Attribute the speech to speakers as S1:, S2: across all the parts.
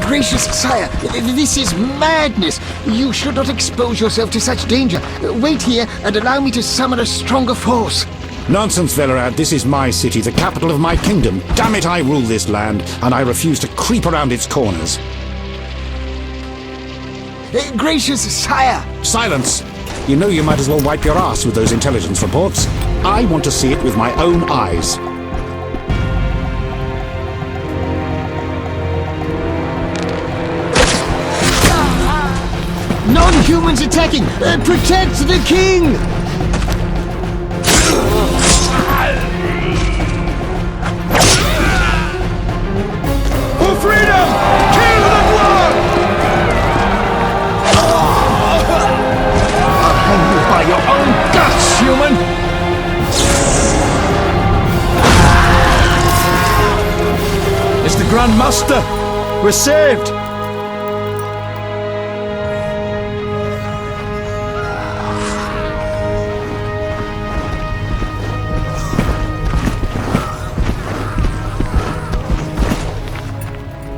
S1: Gracious sire, this is madness. You should not expose yourself to such danger. Wait here and allow me to summon a stronger force.
S2: Nonsense, Velerad. This is my city, the capital of my kingdom. Damn it, I rule this land, and I refuse to creep around its corners.
S1: Gracious sire!
S2: Silence! You know you might as well wipe your ass with those intelligence reports. I want to see it with my own eyes.
S1: Non-humans attacking! Protect the king!
S3: For freedom! Kill the blood!
S1: I'll hang you by your own guts, human!
S3: It's the Grand Master! We're saved!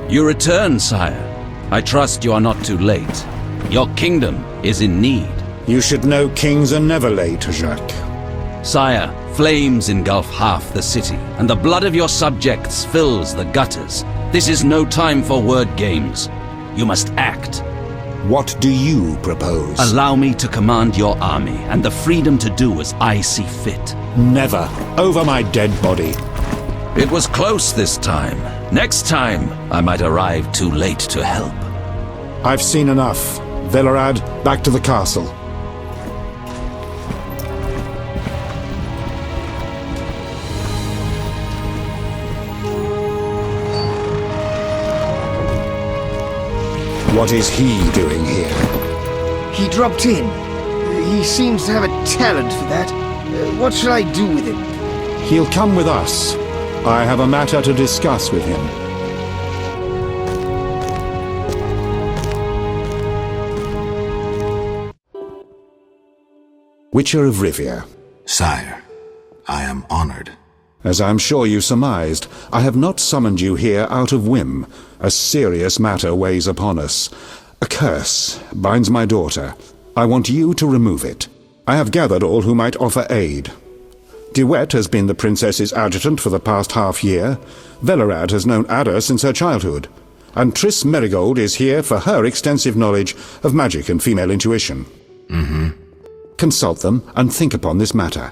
S4: You return, sire. I trust you are not too late. Your kingdom is in need.
S2: You should know kings are never late, Jacques.
S4: Sire, flames engulf half the city, and the blood of your subjects fills the gutters. This is no time for word games. You must act.
S2: What do you propose?
S4: Allow me to command your army, and the freedom to do as I see fit.
S2: Never. Over my dead body.
S4: It was close this time. Next time, I might arrive too late to help.
S2: I've seen enough. Velerad, back to the castle. What is he doing here?
S1: He dropped in. He seems to have a talent for that. What shall I do with him?
S2: He'll come with us. I have a matter to discuss with him. Witcher of Rivia.
S5: Sire, I am honored.
S2: As I'm sure you surmised, I have not summoned you here out of whim. A serious matter weighs upon us. A curse binds my daughter. I want you to remove it. I have gathered all who might offer aid. Gueto has been the princess's adjutant for the past half-year. Velerad has known Ada since her childhood. And Triss Merigold is here for her extensive knowledge of magic and female intuition. Consult them and think upon this matter.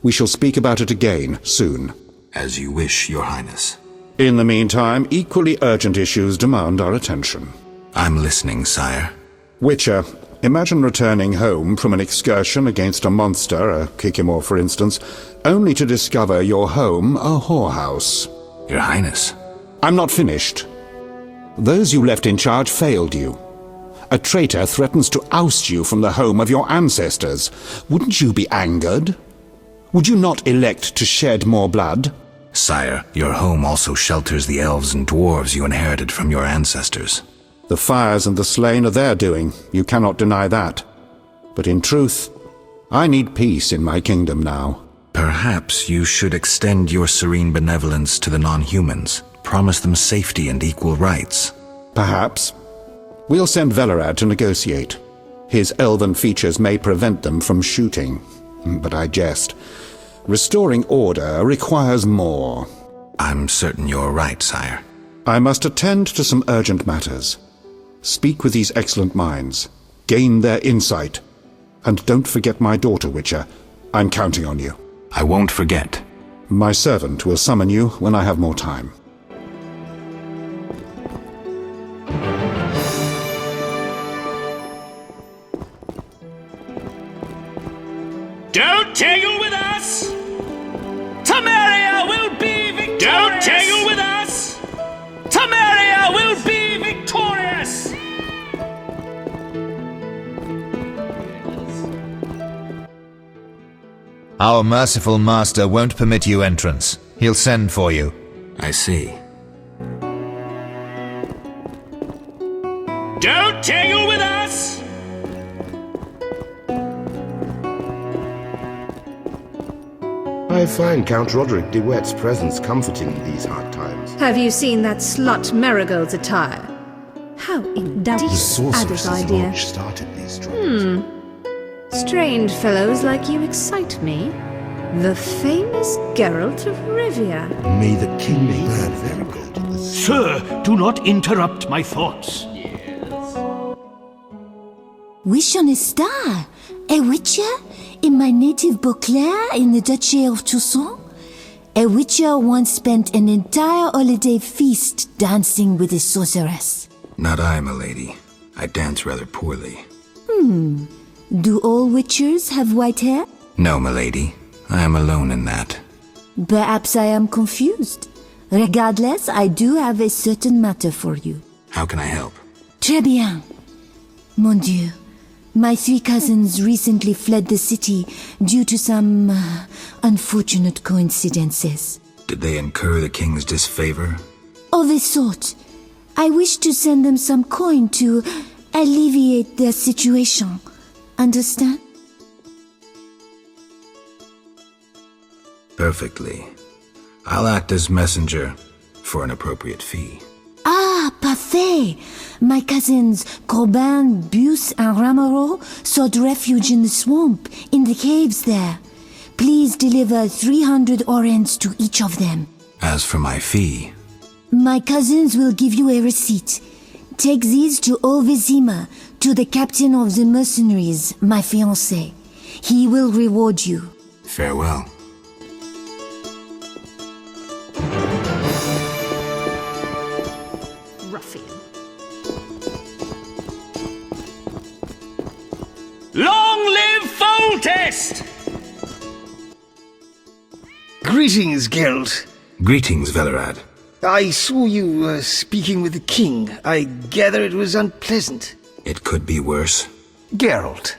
S2: We shall speak about it again soon.
S5: As you wish, Your Highness.
S2: In the meantime, equally urgent issues demand our attention.
S5: I'm listening, sire.
S2: Witcher, imagine returning home from an excursion against a monster, a Kikimor for instance, only to discover your home a whorehouse.
S5: Your Highness.
S2: I'm not finished. Those you left in charge failed you. A traitor threatens to oust you from the home of your ancestors. Wouldn't you be angered? Would you not elect to shed more blood?
S5: Sire, your home also shelters the elves and dwarves you inherited from your ancestors.
S2: The fires and the slain are their doing. You cannot deny that. But in truth, I need peace in my kingdom now.
S5: Perhaps you should extend your serene benevolence to the non-humans. Promise them safety and equal rights.
S2: Perhaps. We'll send Velerad to negotiate. His elven features may prevent them from shooting. But I jest. Restoring order requires more.
S5: I'm certain you're right, sire.
S2: I must attend to some urgent matters. Speak with these excellent minds. Gain their insight. And don't forget my daughter, Witcher. I'm counting on you.
S5: I won't forget.
S2: My servant will summon you when I have more time.
S6: Don't tangle with us! Temeria will be victorious! Don't tangle with us! Temeria will be victorious!
S7: Our merciful master won't permit you entrance. He'll send for you.
S5: I see.
S6: Don't tangle with us!
S8: I find Count Roderick de Wet's presence comforting in these hard times.
S9: Have you seen that slut Marigold's attire? How indeed.
S8: The
S9: Ada's
S8: sorceress
S9: idea.
S8: Lodge started these troubles.
S9: Strange fellows like you excite me. The famous Geralt of Rivia.
S8: May the king be very good.
S6: Sir, do not interrupt my thoughts.
S10: Wish on a star? A witcher? In my native Beauclair in the Duchy of Toussaint? A witcher once spent an entire holiday feast dancing with a sorceress.
S5: Not I, milady. I dance rather poorly.
S10: Do all witchers have white hair?
S5: No, milady. I am alone in that.
S10: Perhaps I am confused. Regardless, I do have a certain matter for you.
S5: How can I help?
S10: Très bien. Mon Dieu. My 3 cousins recently fled the city due to some unfortunate coincidences.
S5: Did they incur the king's disfavor?
S10: Of a sort. I wish to send them some coin to alleviate their situation. Understand?
S5: Perfectly. I'll act as messenger for an appropriate fee.
S10: Ah, parfait! My cousins Corbin, Buse, and Ramiro sought refuge in the swamp, in the caves there. Please deliver 300 orens to each of them.
S5: As for my fee,
S10: My cousins will give you a receipt. Take these to Vizima, to the captain of the mercenaries, my fiancé. He will reward you.
S5: farewell.
S9: Ruffian.
S6: Long live Foltest!
S1: Greetings, Geralt.
S5: Greetings, Velerad.
S1: I saw you speaking with the king. I gather it was unpleasant.
S5: It could be worse.
S1: Geralt.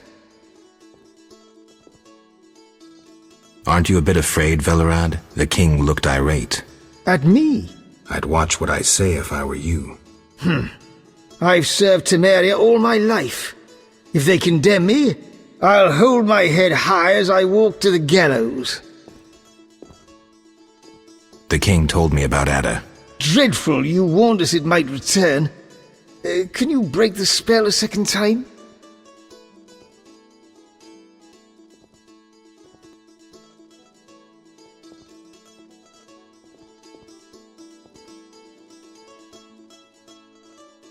S5: Aren't you a bit afraid, Velerad? The king looked irate.
S1: At me?
S5: I'd watch what I say if I were you.
S1: I've served Temeria all my life. If they condemn me, I'll hold my head high as I walk to the gallows.
S5: The king told me about Ada.
S1: Dreadful, you warned us it might return. Can you break the spell a second time?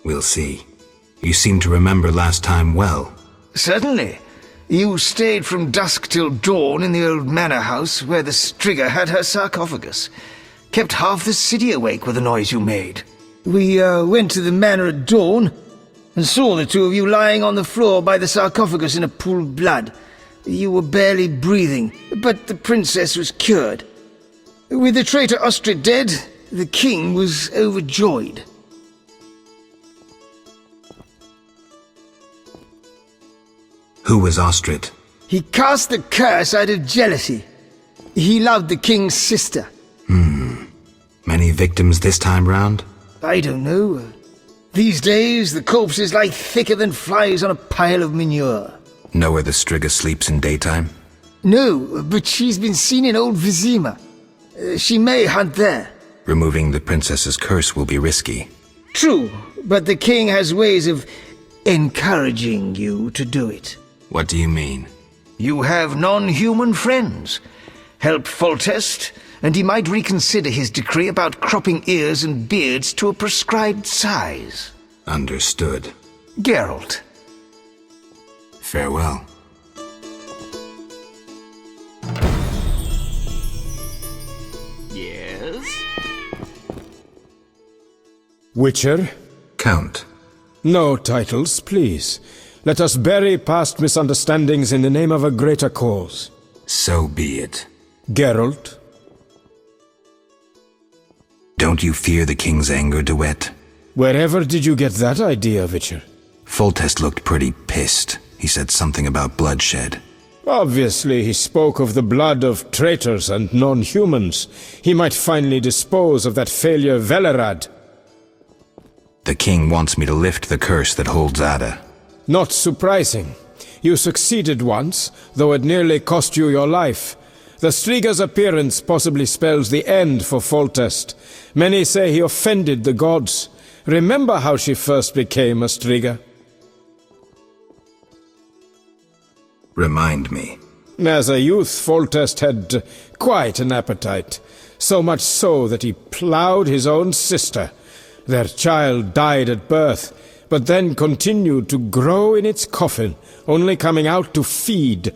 S5: We'll see. You seem to remember last time well.
S1: Certainly. You stayed from dusk till dawn in the old manor house where the Striga had her sarcophagus. Kept half the city awake with the noise you made. We went to the manor at dawn and saw the two of you lying on the floor by the sarcophagus in a pool of blood. You were barely breathing, but the princess was cured. With the traitor Ostrid dead, the king was overjoyed.
S5: Who was Ostrid?
S1: He cast the curse out of jealousy. He loved the king's sister.
S5: Many victims this time round?
S1: I don't know. These days, the corpses lie thicker than flies on a pile of manure.
S5: Know where the Striga sleeps in daytime?
S1: No, but she's been seen in old Vizima. She may hunt there.
S5: Removing the princess's curse will be risky.
S1: True, but the king has ways of encouraging you to do it.
S5: What do you mean?
S1: You have non-human friends. Help Foltest, and he might reconsider his decree about cropping ears and beards to a prescribed size.
S5: Understood.
S1: Geralt.
S5: Farewell.
S6: Yes?
S3: Witcher?
S5: Count.
S3: No titles, please. Let us bury past misunderstandings in the name of a greater cause.
S5: So be it.
S3: Geralt?
S5: Don't you fear the king's anger, Duet?
S3: Wherever did you get that idea, Witcher?
S5: Foltest looked pretty pissed. He said something about bloodshed.
S3: Obviously, he spoke of the blood of traitors and non-humans. He might finally dispose of that failure Velerad.
S5: The king wants me to lift the curse that holds Ada.
S3: Not surprising. You succeeded once, though it nearly cost you your life. The Striga's appearance possibly spells the end for Foltest. Many say he offended the gods. Remember how she first became a Striga?
S5: Remind me.
S3: As a youth, Foltest had quite an appetite. So much so that he ploughed his own sister. Their child died at birth, but then continued to grow in its coffin, only coming out to feed.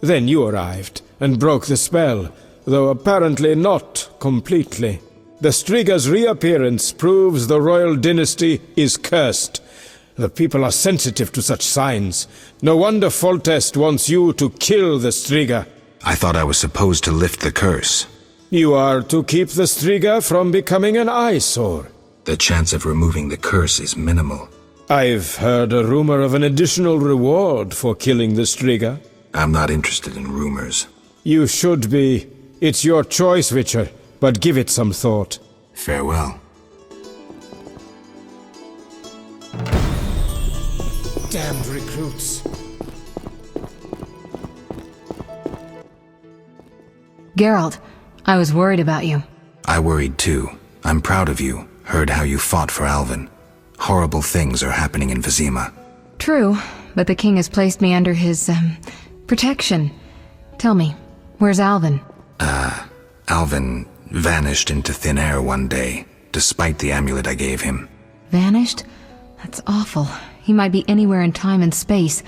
S3: Then you arrived, and broke the spell, though apparently not completely. The Striga's reappearance proves the royal dynasty is cursed. The people are sensitive to such signs. No wonder Foltest wants you to kill the Striga.
S5: I thought I was supposed to lift the curse.
S3: You are to keep the Striga from becoming an eyesore.
S5: The chance of removing the curse is minimal.
S3: I've heard a rumor of an additional reward for killing the Striga.
S5: I'm not interested in rumors.
S3: You should be. It's your choice, Witcher, but give it some thought.
S5: Farewell.
S3: Damned recruits.
S11: Geralt, I was worried about you.
S5: I worried too. I'm proud of you. Heard how you fought for Alvin. Horrible things are happening in Vizima.
S11: True, but the king has placed me under his, protection. Tell me, where's Alvin?
S5: Alvin vanished into thin air one day, despite the amulet I gave him.
S11: Vanished? That's awful. He might be anywhere in time and space.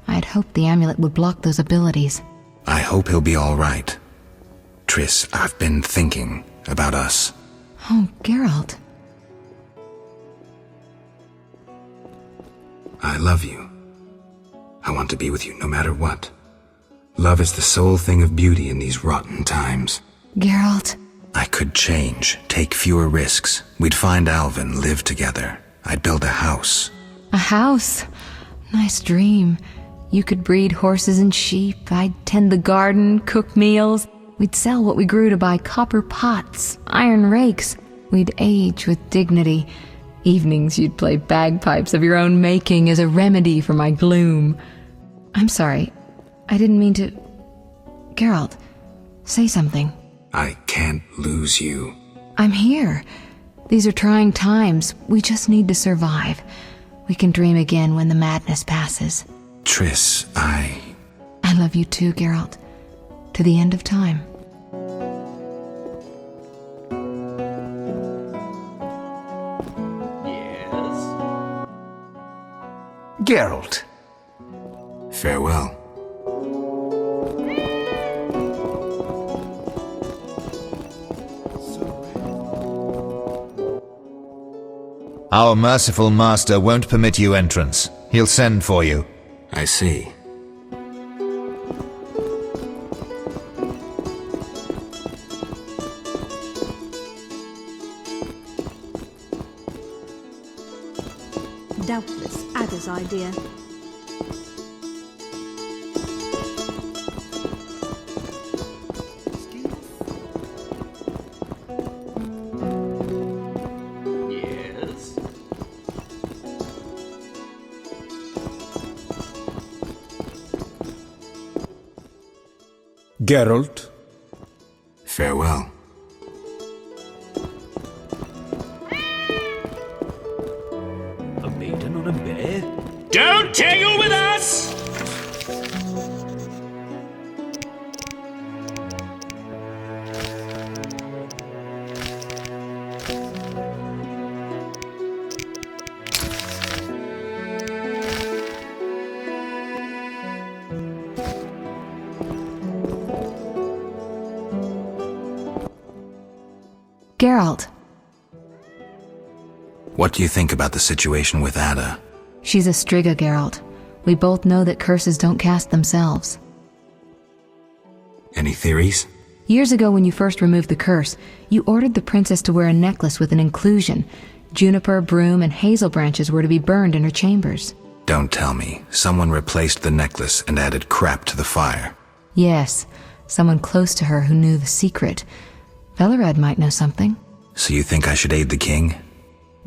S11: I had hoped the amulet would block those abilities.
S5: I hope he'll be all right. Triss, I've been thinking about us.
S11: Oh, Geralt.
S5: I love you. I want to be with you no matter what. Love is the sole thing of beauty in these rotten times.
S11: Geralt.
S5: I could change, take fewer risks. We'd find Alvin, live together. I'd build a house.
S11: A house? Nice dream. You could breed horses and sheep. I'd tend the garden, cook meals. We'd sell what we grew to buy copper pots, iron rakes. We'd age with dignity. Evenings you'd play bagpipes of your own making as a remedy for my gloom. I'm sorry. I didn't mean to... Geralt, say something.
S5: I can't lose you.
S11: I'm here. These are trying times. We just need to survive. We can dream again when the madness passes.
S5: Triss, I
S11: love you too, Geralt. To the end of time.
S6: Yes?
S1: Geralt.
S5: Farewell.
S7: Our merciful master won't permit you entrance. He'll send for you.
S5: I see.
S9: Doubtless Ada's idea.
S6: Yes?
S3: Geralt.
S5: Farewell.
S6: A maiden on a bear? Don't tangle with us!
S11: Geralt.
S5: What do you think about the situation with Ada?
S11: She's a Striga, Geralt. We both know that curses don't cast themselves.
S5: Any theories?
S11: Years ago when you first removed the curse, you ordered the princess to wear a necklace with an inclusion. Juniper, broom, and hazel branches were to be burned in her chambers.
S5: Don't tell me. Someone replaced the necklace and added crap to the fire.
S11: Yes, someone close to her who knew the secret. Velared might know something.
S5: So you think I should aid the king?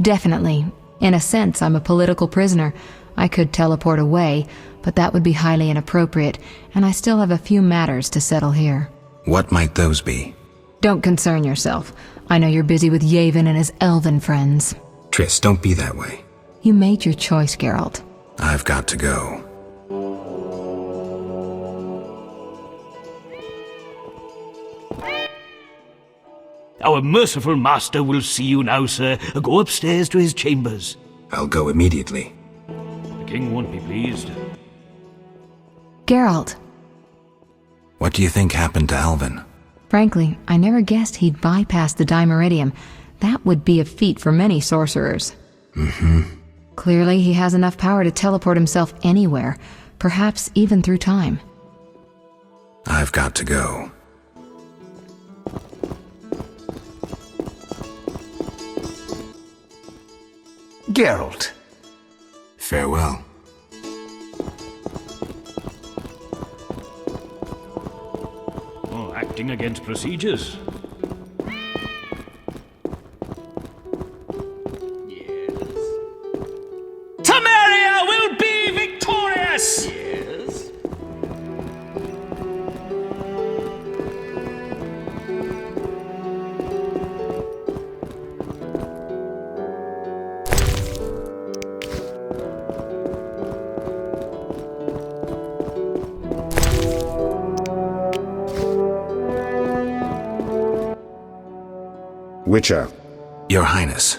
S11: Definitely. In a sense, I'm a political prisoner. I could teleport away, but that would be highly inappropriate, and I still have a few matters to settle here.
S5: What might those be?
S11: Don't concern yourself. I know you're busy with Yavin and his elven friends.
S5: Triss, don't be that way.
S11: You made your choice, Geralt.
S5: I've got to go.
S6: Our merciful master will see you now, sir. Go upstairs to his chambers.
S5: I'll go immediately.
S6: The king won't be pleased.
S11: Geralt.
S5: What do you think happened to Alvin?
S11: Frankly, I never guessed he'd bypass the Dimeridium. That would be a feat for many sorcerers. Clearly, he has enough power to teleport himself anywhere, perhaps even through time.
S5: I've got to go.
S1: Geralt.
S5: Farewell.
S6: Oh, acting against procedures. Temeria will be victorious! Yes.
S2: Witcher.
S5: Your Highness.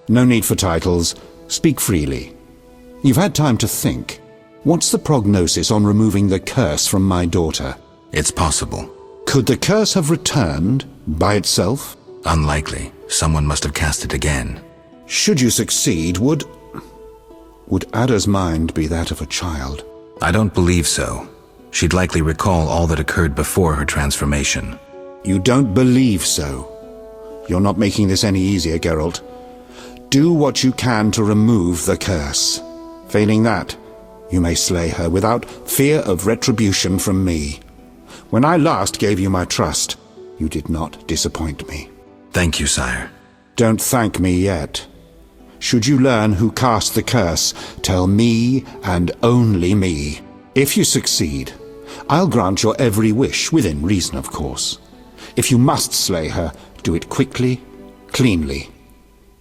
S2: No need for titles. Speak freely. You've had time to think. What's the prognosis on removing the curse from my daughter?
S5: It's possible.
S2: Could the curse have returned by itself?
S5: Unlikely. Someone must have cast it again.
S2: Should you succeed, would Ada's mind be that of a child?
S5: I don't believe so. She'd likely recall all that occurred before her transformation.
S2: You don't believe so? You're not making this any easier, Geralt. Do what you can to remove the curse. Failing that, you may slay her without fear of retribution from me. When I last gave you my trust, you did not disappoint me.
S5: Thank you, sire.
S2: Don't thank me yet. Should you learn who cast the curse, tell me and only me. If you succeed, I'll grant your every wish, within reason, of course. If you must slay her, do it quickly, cleanly.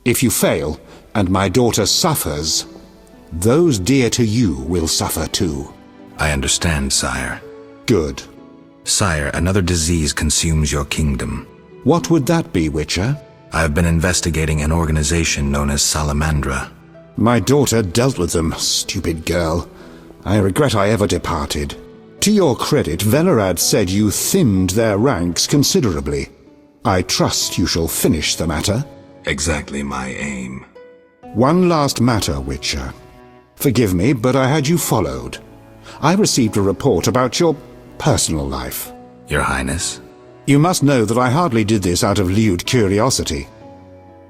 S2: If you fail, and my daughter suffers, those dear to you will suffer too.
S5: I understand, sire.
S2: Good.
S5: Sire, another disease consumes your kingdom.
S2: What would that be, Witcher?
S5: I have been investigating an organization known as Salamandra.
S2: My daughter dealt with them, stupid girl. I regret I ever departed. To your credit, Velerad said you thinned their ranks considerably. I trust you shall finish the matter.
S5: Exactly my aim.
S2: One last matter, Witcher. Forgive me, but I had you followed. I received a report about your personal life.
S5: Your Highness?
S2: You must know that I hardly did this out of lewd curiosity.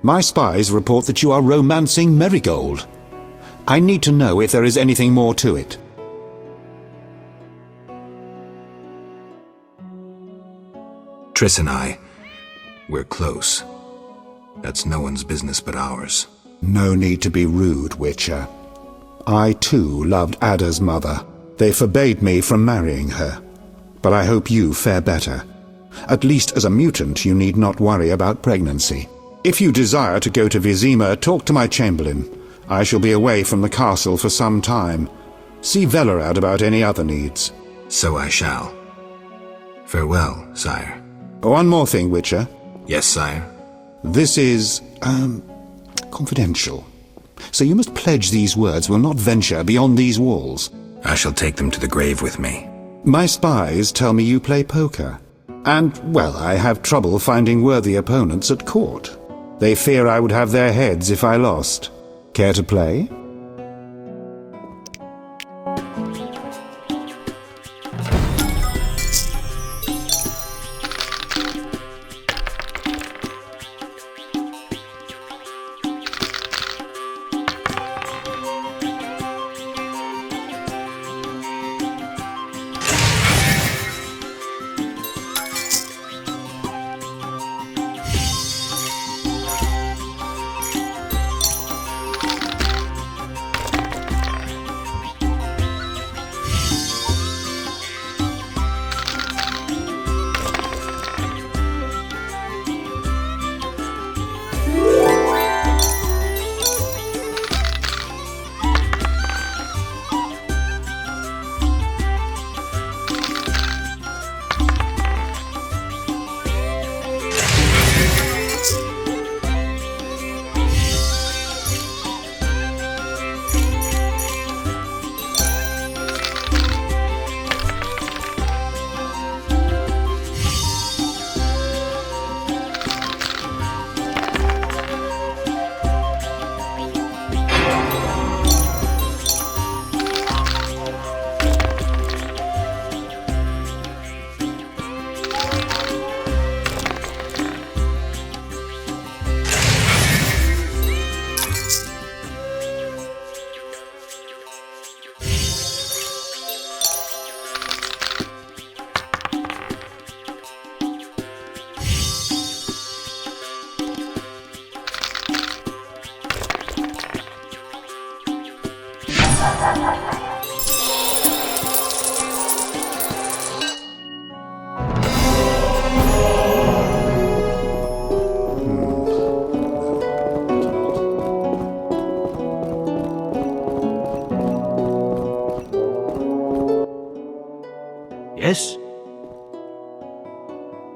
S2: My spies report that you are romancing Marigold. I need to know if there is anything more to it.
S5: Triss and I, we're close. That's no one's business but ours.
S2: No need to be rude, Witcher. I, too, loved Ada's mother. They forbade me from marrying her. But I hope you fare better. At least as a mutant, you need not worry about pregnancy. If you desire to go to Vizima, talk to my chamberlain. I shall be away from the castle for some time. See Velerad about any other needs.
S5: So I shall. Farewell, sire.
S2: One more thing, Witcher.
S5: Yes, sire.
S2: This is, confidential. So you must pledge these words will not venture beyond these walls.
S5: I shall take them to the grave with me.
S2: My spies tell me you play poker. And, well, I have trouble finding worthy opponents at court. They fear I would have their heads if I lost. Care to play?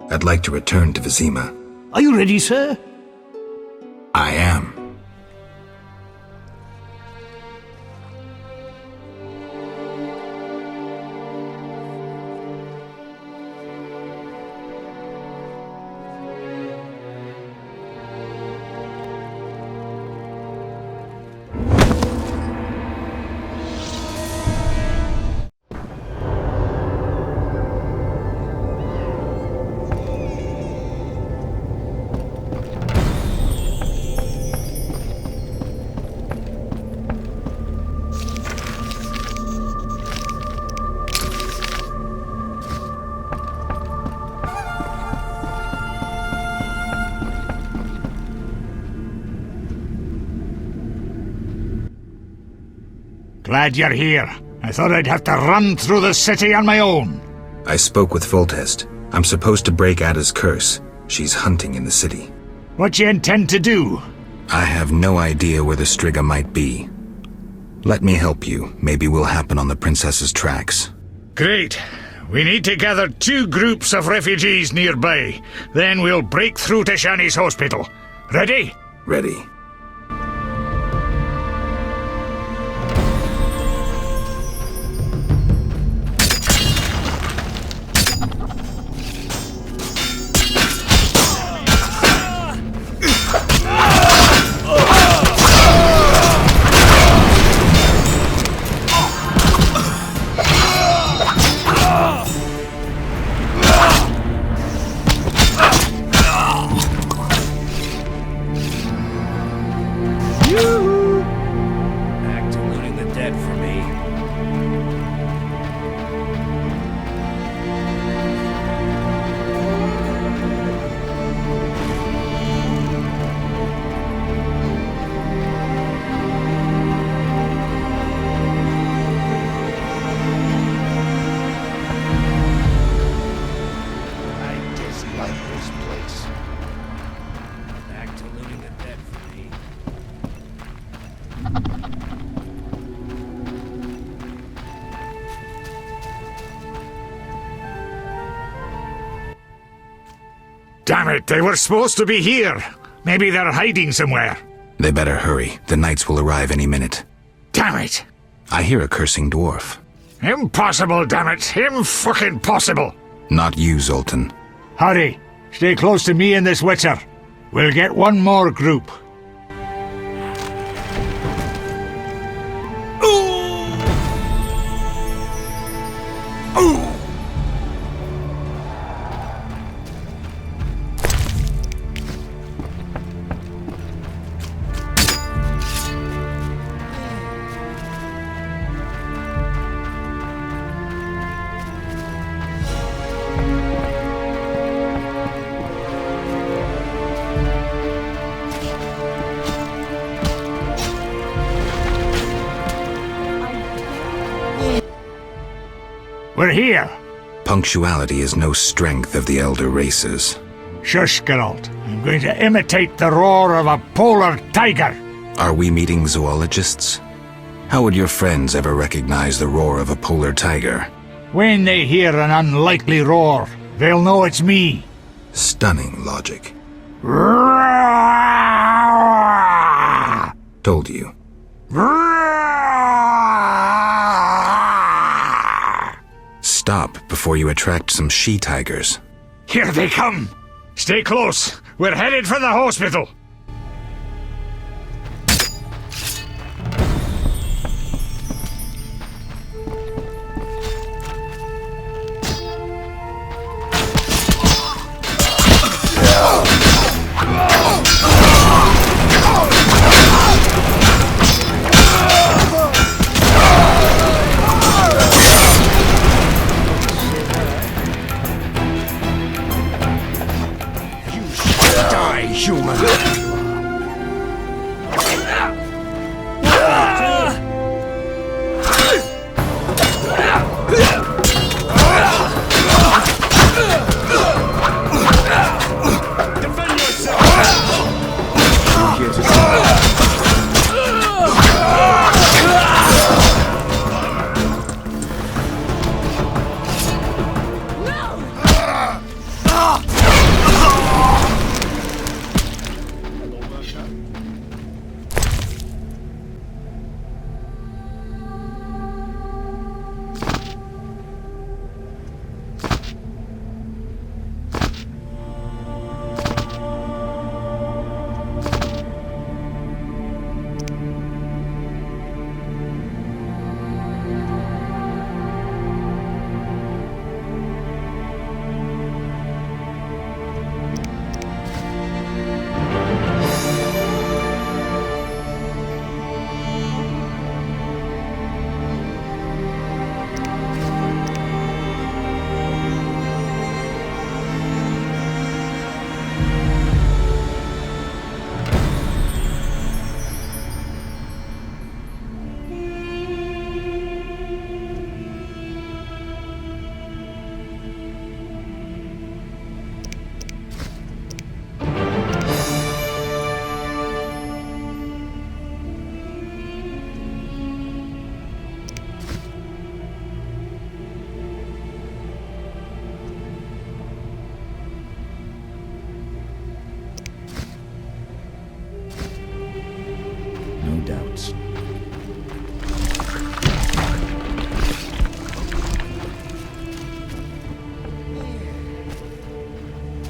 S5: I'd like to return to Vizima.
S6: Are you ready, sir?
S5: I am.
S6: Glad you're here. I thought I'd have to run through the city on my own.
S5: I spoke with Foltest. I'm supposed to break Ada's curse. She's hunting in the city.
S6: What you intend to do?
S5: I have no idea where the Striga might be. Let me help you. Maybe we'll happen on the princess's tracks.
S6: Great. We need to gather 2 groups of refugees nearby. Then we'll break through to Shani's hospital. Ready?
S5: Ready.
S6: Damn it, they were supposed to be here. Maybe they're hiding somewhere.
S5: They better hurry. The knights will arrive any minute.
S6: Damn it.
S5: I hear a cursing dwarf.
S6: Impossible, damn it. Fucking possible.
S5: Not you, Zoltan.
S6: Hurry. Stay close to me and this witcher. We'll get one more group. We're here.
S5: Punctuality is no strength of the elder races.
S6: Shush, Geralt. I'm going to imitate the roar of a polar tiger.
S5: Are we meeting zoologists? How would your friends ever recognize the roar of a polar tiger?
S6: When they hear an unlikely roar, they'll know it's me.
S5: Stunning logic. Told you. Stop before you attract some she-tigers.
S6: Here they come! Stay close! We're headed for the hospital!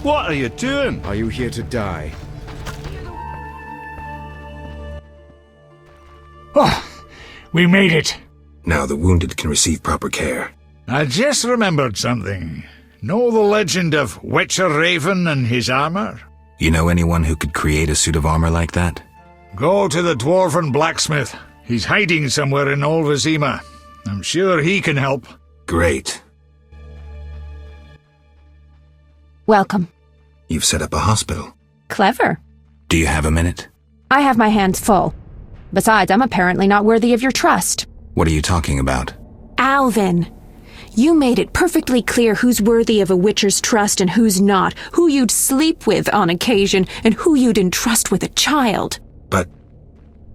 S12: What are you doing?
S3: Are you here to die?
S13: Oh, we made it.
S5: Now the wounded can receive proper care.
S13: I just remembered something. Know the legend of Witcher Raven and his armor?
S5: You know anyone who could create a suit of armor like that?
S13: Go to the dwarven blacksmith. He's hiding somewhere in Old Vizima. I'm sure he can help.
S5: Great.
S14: Welcome.
S5: You've set up a hospital.
S14: Clever.
S5: Do you have a minute?
S14: I have my hands full. Besides, I'm apparently not worthy of your trust.
S5: What are you talking about?
S14: Alvin, you made it perfectly clear who's worthy of a Witcher's trust and who's not, who you'd sleep with on occasion, and who you'd entrust with a child.
S5: But...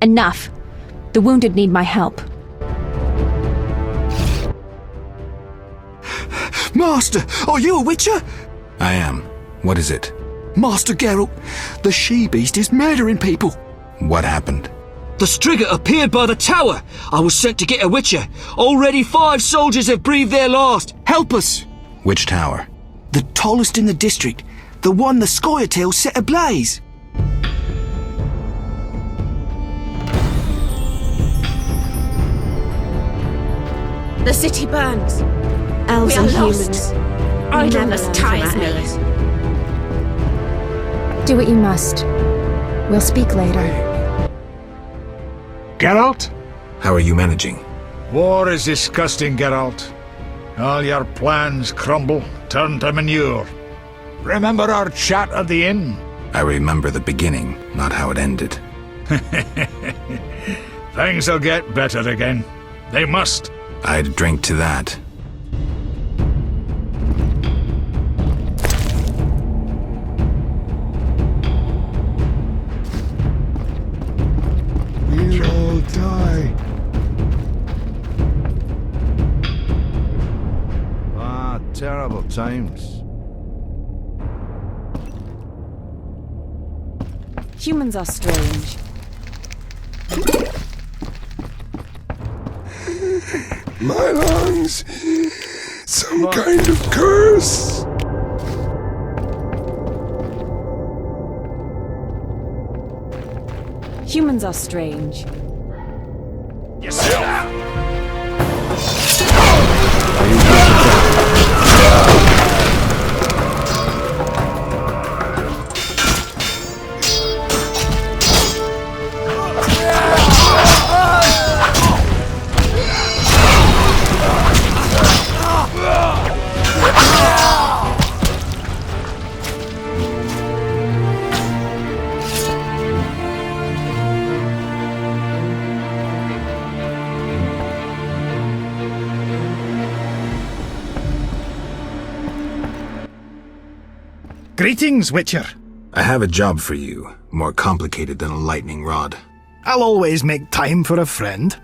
S14: Enough. The wounded need my help.
S15: Master, are you a Witcher?
S5: I am. What is it?
S15: Master Geralt, the she-beast is murdering people.
S5: What happened?
S15: The Striga appeared by the tower. I was sent to get a Witcher. Already 5 soldiers have breathed their last. Help us!
S5: Which tower?
S15: The tallest in the district. The one the Scoia'tael set ablaze.
S16: The city burns.
S14: Elves
S16: We are
S14: and
S16: lost.
S14: humans.
S16: Idleness tires me.
S14: Do what you must. We'll speak later.
S13: Geralt?
S5: How are you managing?
S13: War is disgusting, Geralt. All your plans crumble, turn to manure. Remember our chat at the inn?
S5: I remember the beginning, not how it ended.
S13: Things will get better again. They must.
S5: I'd drink to that.
S8: We'll all die.
S12: Ah, terrible times.
S14: Humans are strange.
S8: My lungs. Some kind of curse.
S14: Humans are strange.
S17: Greetings, Witcher.
S5: I have a job for you, more complicated than a lightning rod.
S17: I'll always make time for a friend.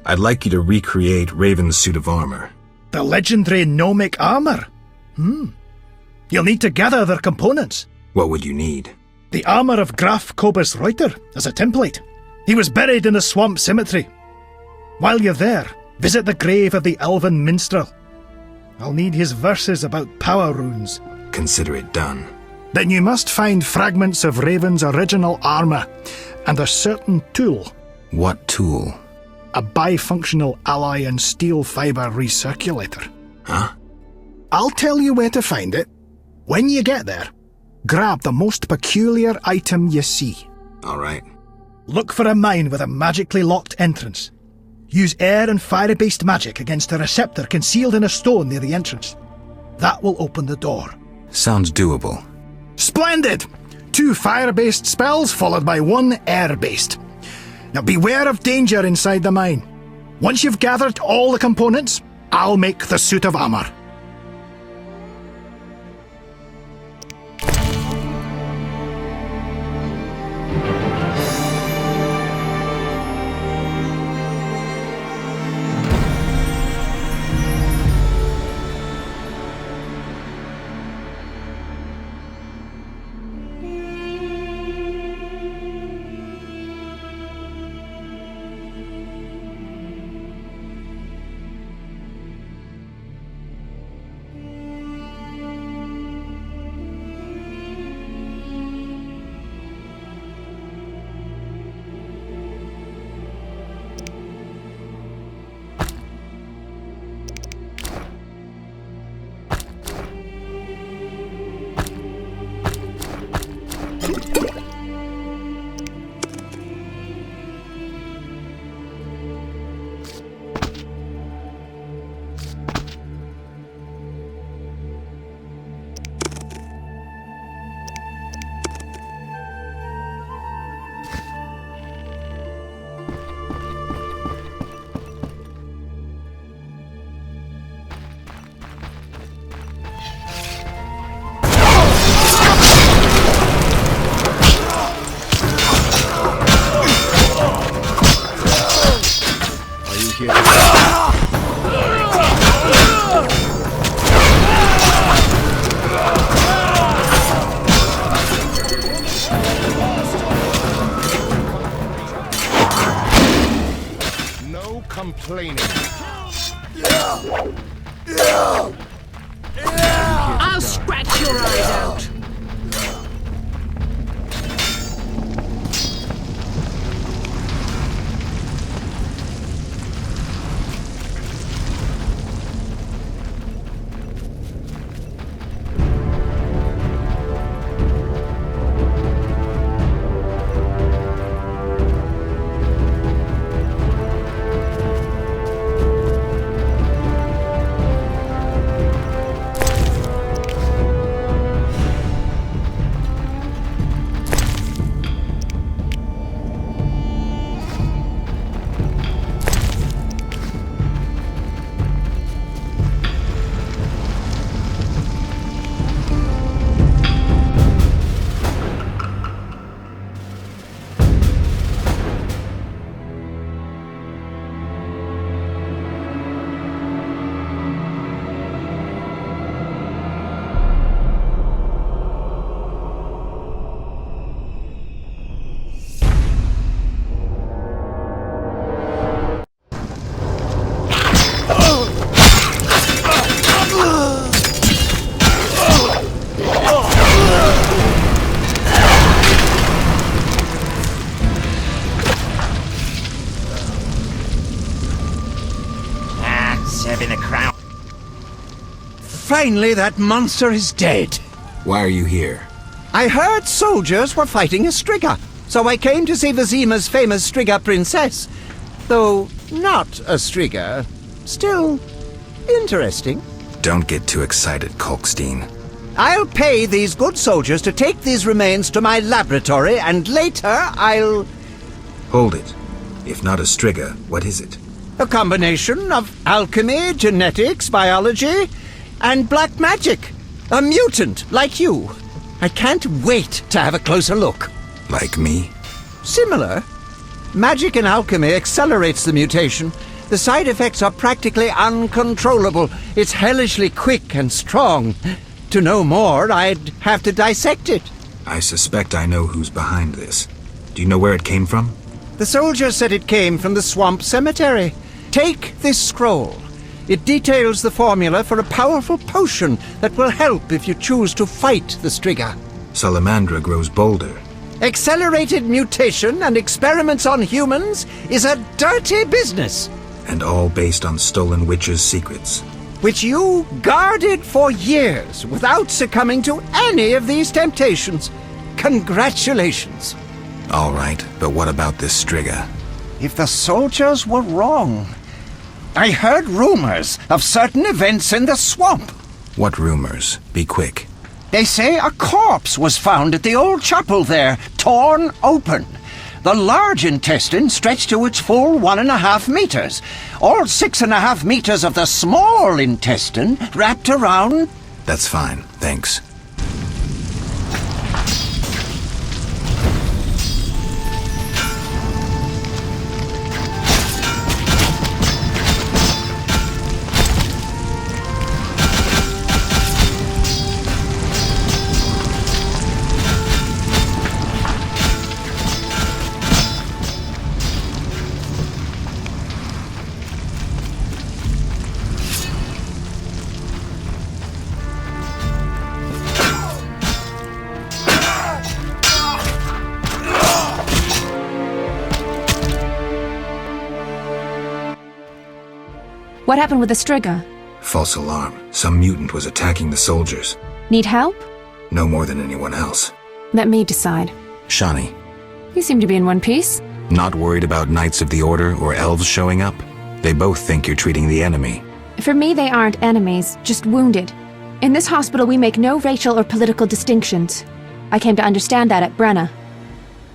S5: I'd like you to recreate Raven's suit of armor.
S17: The legendary gnomic armor? You'll need to gather their components.
S5: What would you need?
S17: The armor of Graf Kobus Reuter as a template. He was buried in the swamp cemetery. While you're there, visit the grave of the elven minstrel. I'll need his verses about power runes.
S5: Consider it done.
S17: Then you must find fragments of Raven's original armor, and a certain tool.
S5: What tool?
S17: A bifunctional alloy and steel fibre recirculator.
S5: Huh?
S17: I'll tell you where to find it. When you get there, grab the most peculiar item you see.
S5: All right.
S17: Look for a mine with a magically locked entrance. Use air and fire-based magic against a receptor concealed in a stone near the entrance. That will open the door.
S5: Sounds doable.
S17: Splendid! 2 fire-based spells followed by 1 air-based. Now beware of danger inside the mine. Once you've gathered all the components, I'll make the suit of armor.
S12: complaining.
S16: I'll scratch your eyes out.
S18: Finally, that monster is dead.
S5: Why are you here?
S18: I heard soldiers were fighting a Striga, so I came to see Vizima's famous Striga princess. Though not a Striga, still interesting.
S5: Don't get too excited, Kalkstein.
S18: I'll pay these good soldiers to take these remains to my laboratory, and later I'll...
S5: Hold it. If not a Striga, what is it?
S18: A combination of alchemy, genetics, biology, and black magic. A mutant like you. I can't wait to have a closer look.
S5: Like me?
S18: Similar. Magic and alchemy accelerates the mutation. The side effects are practically uncontrollable. It's hellishly quick and strong. To know more, I'd have to dissect it.
S5: I suspect I know who's behind this. Do you know where it came from?
S18: The soldier said it came from the swamp cemetery. Take this scroll. It details the formula for a powerful potion that will help if you choose to fight the Striga.
S5: Salamandra grows bolder.
S18: Accelerated mutation and experiments on humans is a dirty business.
S5: And all based on stolen witches' secrets.
S18: Which you guarded for years without succumbing to any of these temptations. Congratulations.
S5: All right, but what about this Striga?
S18: If the soldiers were wrong... I heard rumors of certain events in the swamp.
S5: What rumors? Be quick.
S18: They say a corpse was found at the old chapel there, torn open. The large intestine stretched to its full 1.5 meters. All 6.5 meters of the small intestine wrapped around...
S5: That's fine, thanks.
S14: What happened with the Striga?
S5: False alarm. Some mutant was attacking the soldiers.
S14: Need help?
S5: No more than anyone else.
S14: Let me decide.
S5: Shani.
S14: You seem to be in one piece.
S5: Not worried about Knights of the Order or elves showing up? They both think you're treating the enemy.
S14: For me, they aren't enemies, just wounded. In this hospital, we make no racial or political distinctions. I came to understand that at Brenna.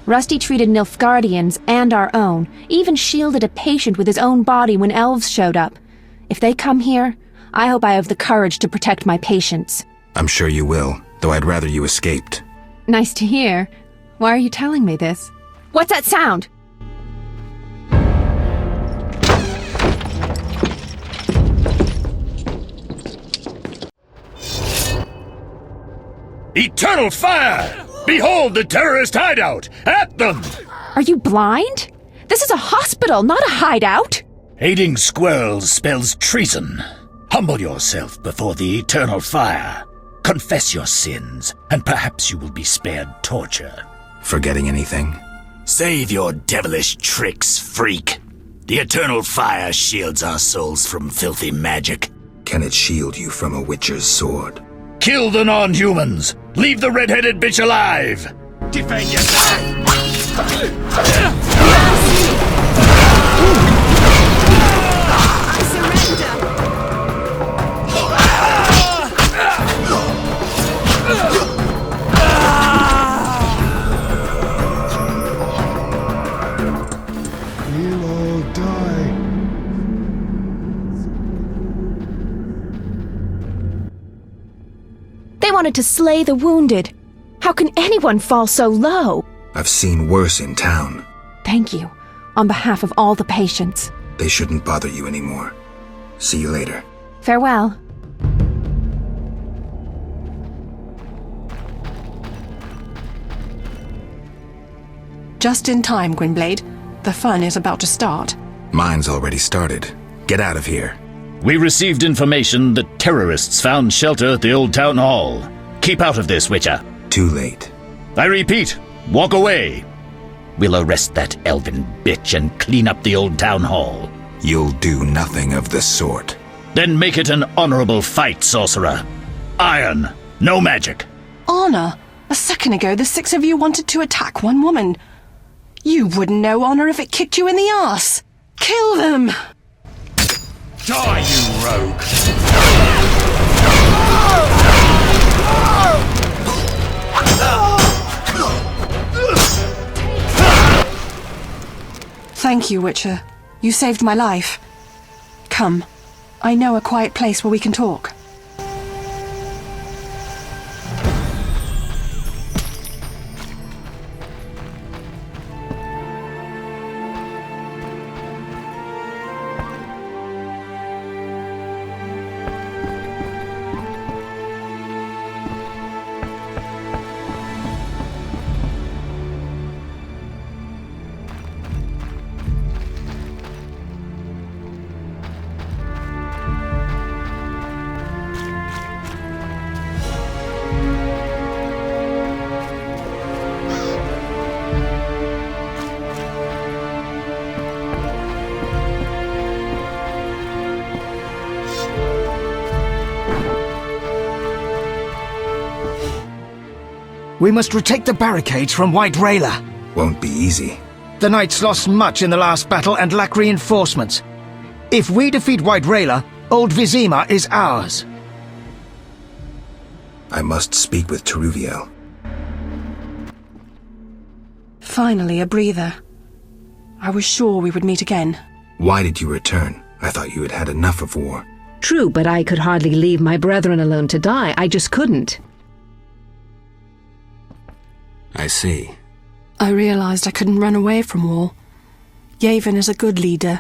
S14: Rusty treated Nilfgaardians and our own, even shielded a patient with his own body when elves showed up. If they come here, I hope I have the courage to protect my patients.
S5: I'm sure you will, though I'd rather you escaped.
S14: Nice to hear. Why are you telling me this? What's that sound?
S6: Eternal fire! Behold the terrorist hideout! At them!
S14: Are you blind? This is a hospital, not a hideout!
S6: Aiding squirrels spells treason. Humble yourself before the eternal fire. Confess your sins, and perhaps you will be spared torture.
S5: Forgetting anything?
S6: Save your devilish tricks, freak. The eternal fire shields our souls from filthy magic.
S5: Can it shield you from a witcher's sword?
S6: Kill the non-humans! Leave the red-headed bitch alive! Defend yourself!
S8: We'll all die.
S14: They wanted to slay the wounded. How can anyone fall so low?
S5: I've seen worse in town.
S14: Thank you, on behalf of all the patients.
S5: They shouldn't bother you anymore. See you later.
S14: Farewell.
S19: Just in time, Gwynblade. The fun is about to start.
S5: Mine's already started. Get out of here.
S6: We received information that terrorists found shelter at the old town hall. Keep out of this, Witcher.
S5: Too late.
S6: I repeat, walk away. We'll arrest that elven bitch and clean up the old town hall.
S5: You'll do nothing of the sort.
S6: Then make it an honorable fight, sorcerer. Iron, no magic.
S19: Honor? A second ago, the six of you wanted to attack one woman. You wouldn't know honor if it kicked you in the arse. Kill them!
S6: Die, you rogue!
S19: Thank you, Witcher. You saved my life. Come. I know a quiet place where we can talk.
S1: We must retake the barricades from White Railer.
S5: Won't be easy.
S1: The Knights lost much in the last battle and lack reinforcements. If we defeat White Railer, Old Vizima is ours.
S5: I must speak with Teruviel.
S19: Finally, a breather. I was sure we would meet again.
S5: Why did you return? I thought you had had enough of war.
S20: True, but I could hardly leave my brethren alone to die. I just couldn't.
S5: I see.
S19: I realized I couldn't run away from war. Yavin is a good leader.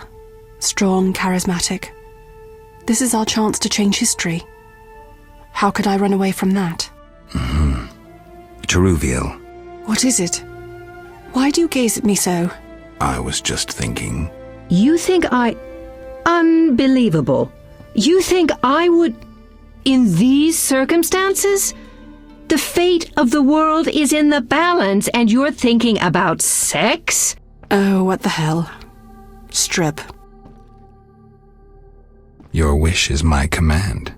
S19: Strong, charismatic. This is our chance to change history. How could I run away from that?
S5: Teruviel.
S19: What is it? Why do you gaze at me so?
S5: I was just thinking.
S20: You think Unbelievable. You think I would... In these circumstances? The fate of the world is in the balance, and you're thinking about sex?
S19: Oh, what the hell. Strip.
S5: Your wish is my command.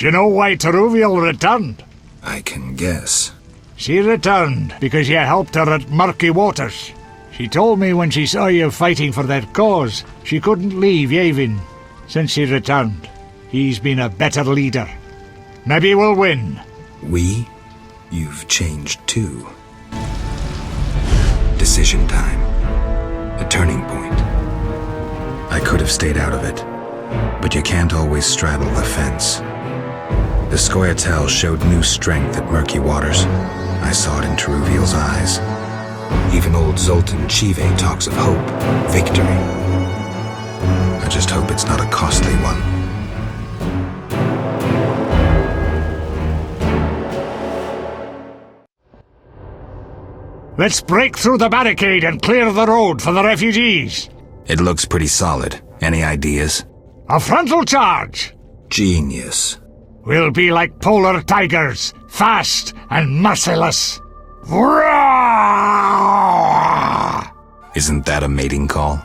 S13: Do you know why Teruviel returned?
S5: I can guess.
S13: She returned because you helped her at Murky Waters. She told me when she saw you fighting for their cause, she couldn't leave Yavin. Since she returned, he's been a better leader. Maybe we'll win.
S5: We? You've changed too. Decision time. A turning point. I could have stayed out of it, but you can't always straddle the fence. The Scoia'tael showed new strength at Murky Waters. I saw it in Teruviel's eyes. Even old Zoltan Chive talks of hope, victory. I just hope it's not a costly one.
S13: Let's break through the barricade and clear the road for the refugees.
S5: It looks pretty solid. Any ideas?
S13: A frontal charge!
S5: Genius.
S13: We'll be like polar tigers, fast and merciless.
S5: Isn't that a mating call?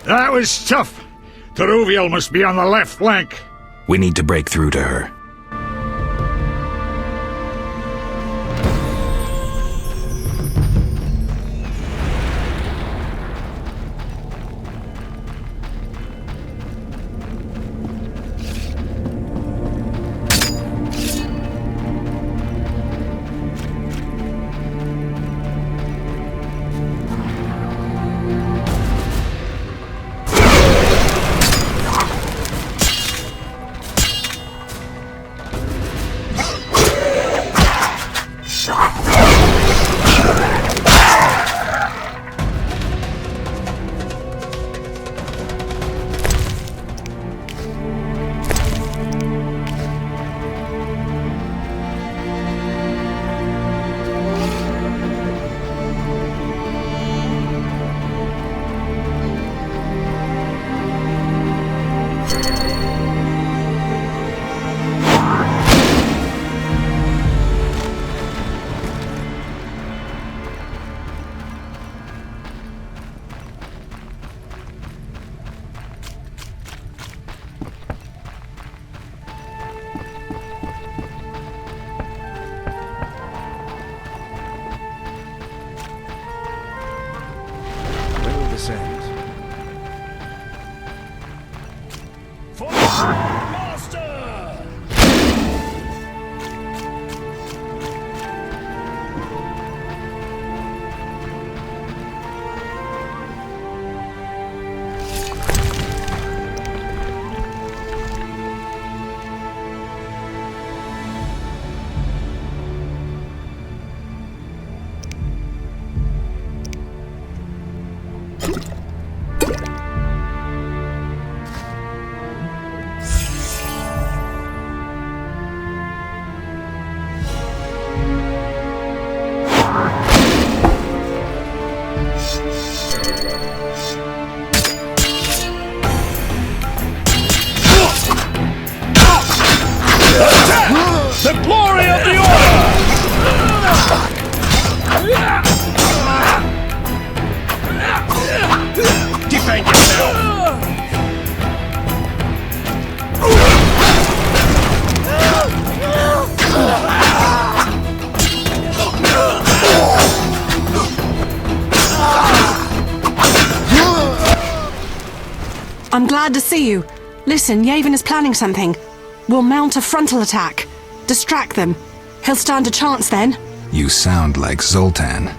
S13: That was tough. Teruviel must be on the left flank.
S5: We need to break through to her.
S19: I'm glad to see you. Listen, Yavin is planning something. We'll mount a frontal attack. Distract them. He'll stand a chance then.
S5: You sound like Zoltan.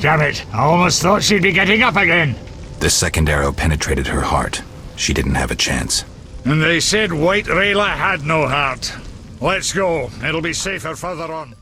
S13: Damn it, I almost thought she'd be getting up again.
S5: The second arrow penetrated her heart. She didn't have a chance.
S13: And they said White Rayla had no heart. Let's go. It'll be safer further on.